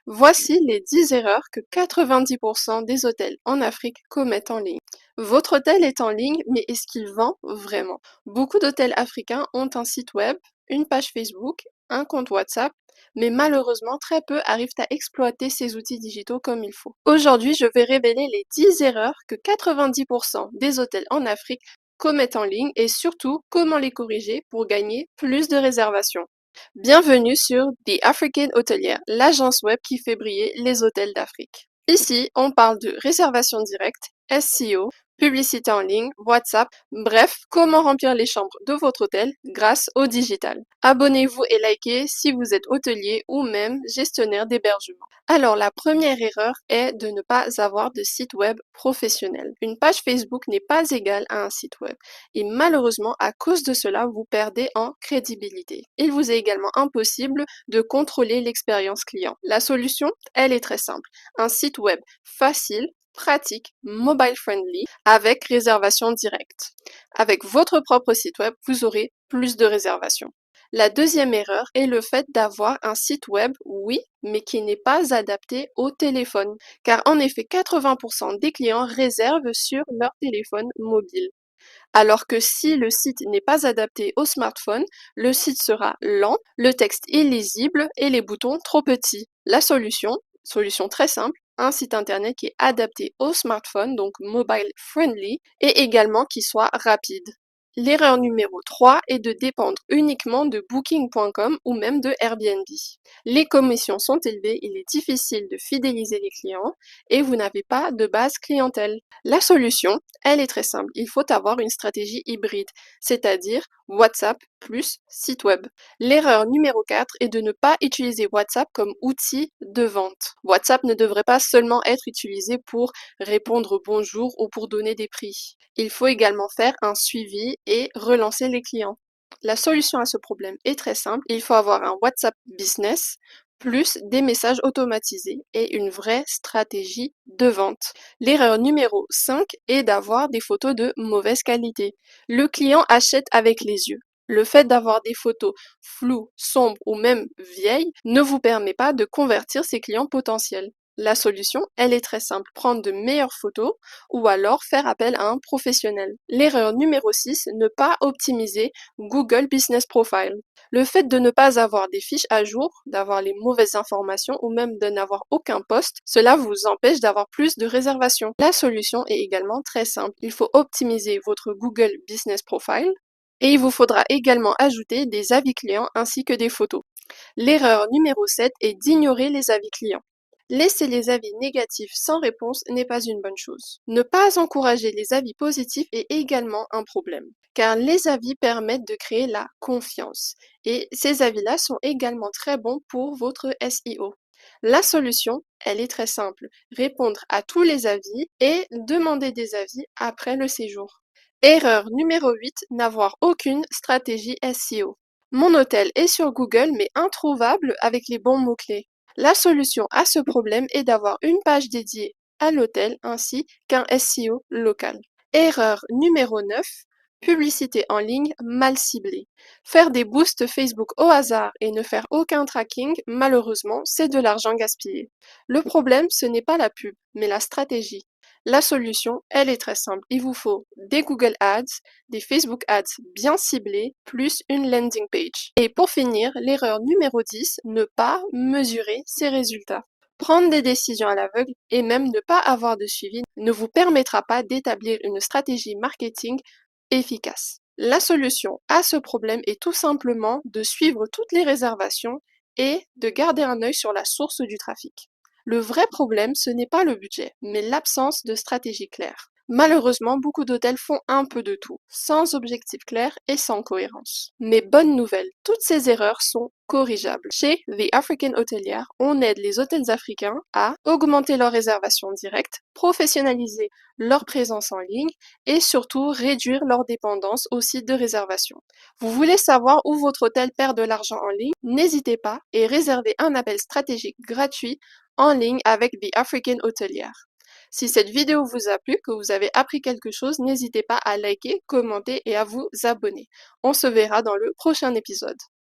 Voici les 10 erreurs que 90% des hôtels en Afrique commettent en ligne. Votre hôtel est en ligne, mais est-ce qu'il vend vraiment? Beaucoup d'hôtels africains ont un site web, une page Facebook, un compte WhatsApp, mais malheureusement très peu arrivent à exploiter ces outils digitaux comme il faut. Aujourd'hui, je vais révéler les 10 erreurs que 90% des hôtels en Afrique commettent en ligne et surtout comment les corriger pour gagner plus de réservations. Bienvenue sur The African Hotelier, l'agence web qui fait briller les hôtels d'Afrique. Ici, on parle de réservation directe, SEO, publicité en ligne, WhatsApp, bref, comment remplir les chambres de votre hôtel grâce au digital. Abonnez-vous et likez si vous êtes hôtelier ou même gestionnaire d'hébergement. Alors, la première erreur est de ne pas avoir de site web professionnel. Une page Facebook n'est pas égale à un site web. Et malheureusement, à cause de cela, vous perdez en crédibilité. Il vous est également impossible de contrôler l'expérience client. La solution, elle est très simple. Un site web facile, pratique, mobile friendly, avec réservation directe. Avec votre propre site web, vous aurez plus de réservations. La deuxième erreur est le fait d'avoir un site web, oui, mais qui n'est pas adapté au téléphone. Car en effet, 80% des clients réservent sur leur téléphone mobile. Alors que si le site n'est pas adapté au smartphone, le site sera lent, le texte illisible et les boutons trop petits. La solution très simple, un site internet qui est adapté au smartphone, donc mobile friendly, et également qui soit rapide. L'erreur numéro 3 est de dépendre uniquement de Booking.com ou même de Airbnb. Les commissions sont élevées, il est difficile de fidéliser les clients et vous n'avez pas de base clientèle. La solution, elle est très simple, il faut avoir une stratégie hybride, c'est-à-dire WhatsApp plus site web. L'erreur numéro 4 est de ne pas utiliser WhatsApp comme outil de vente. WhatsApp ne devrait pas seulement être utilisé pour répondre bonjour ou pour donner des prix. Il faut également faire un suivi et relancer les clients. La solution à ce problème est très simple, il faut avoir un WhatsApp Business plus des messages automatisés et une vraie stratégie de vente. L'erreur numéro 5 est d'avoir des photos de mauvaise qualité. Le client achète avec les yeux. Le fait d'avoir des photos floues, sombres ou même vieilles ne vous permet pas de convertir ses clients potentiels. La solution, elle est très simple, prendre de meilleures photos ou alors faire appel à un professionnel. L'erreur numéro 6, ne pas optimiser Google Business Profile. Le fait de ne pas avoir des fiches à jour, d'avoir les mauvaises informations ou même de n'avoir aucun poste, cela vous empêche d'avoir plus de réservations. La solution est également très simple. Il faut optimiser votre Google Business Profile et il vous faudra également ajouter des avis clients ainsi que des photos. L'erreur numéro 7 est d'ignorer les avis clients. Laisser les avis négatifs sans réponse n'est pas une bonne chose. Ne pas encourager les avis positifs est également un problème, car les avis permettent de créer la confiance. Et ces avis-là sont également très bons pour votre SEO. La solution, elle est très simple. Répondre à tous les avis et demander des avis après le séjour. Erreur numéro 8, n'avoir aucune stratégie SEO. Mon hôtel est sur Google mais introuvable avec les bons mots-clés. La solution à ce problème est d'avoir une page dédiée à l'hôtel ainsi qu'un SEO local. Erreur numéro 9, publicité en ligne mal ciblée. Faire des boosts Facebook au hasard et ne faire aucun tracking, malheureusement, c'est de l'argent gaspillé. Le problème, ce n'est pas la pub, mais la stratégie. La solution, elle est très simple. Il vous faut des Google Ads, des Facebook Ads bien ciblés, plus une landing page. Et pour finir, l'erreur numéro 10, ne pas mesurer ses résultats. Prendre des décisions à l'aveugle et même ne pas avoir de suivi ne vous permettra pas d'établir une stratégie marketing efficace. La solution à ce problème est tout simplement de suivre toutes les réservations et de garder un œil sur la source du trafic. Le vrai problème, ce n'est pas le budget, mais l'absence de stratégie claire. Malheureusement, beaucoup d'hôtels font un peu de tout, sans objectif clair et sans cohérence. Mais bonne nouvelle, toutes ces erreurs sont corrigeables. Chez The African Hotelier, on aide les hôtels africains à augmenter leurs réservations directes, professionnaliser leur présence en ligne et surtout réduire leur dépendance aux sites de réservation. Vous voulez savoir où votre hôtel perd de l'argent en ligne? N'hésitez pas et réservez un appel stratégique gratuit en ligne avec The African Hotelier. Si cette vidéo vous a plu, que vous avez appris quelque chose, n'hésitez pas à liker, commenter et à vous abonner. On se verra dans le prochain épisode.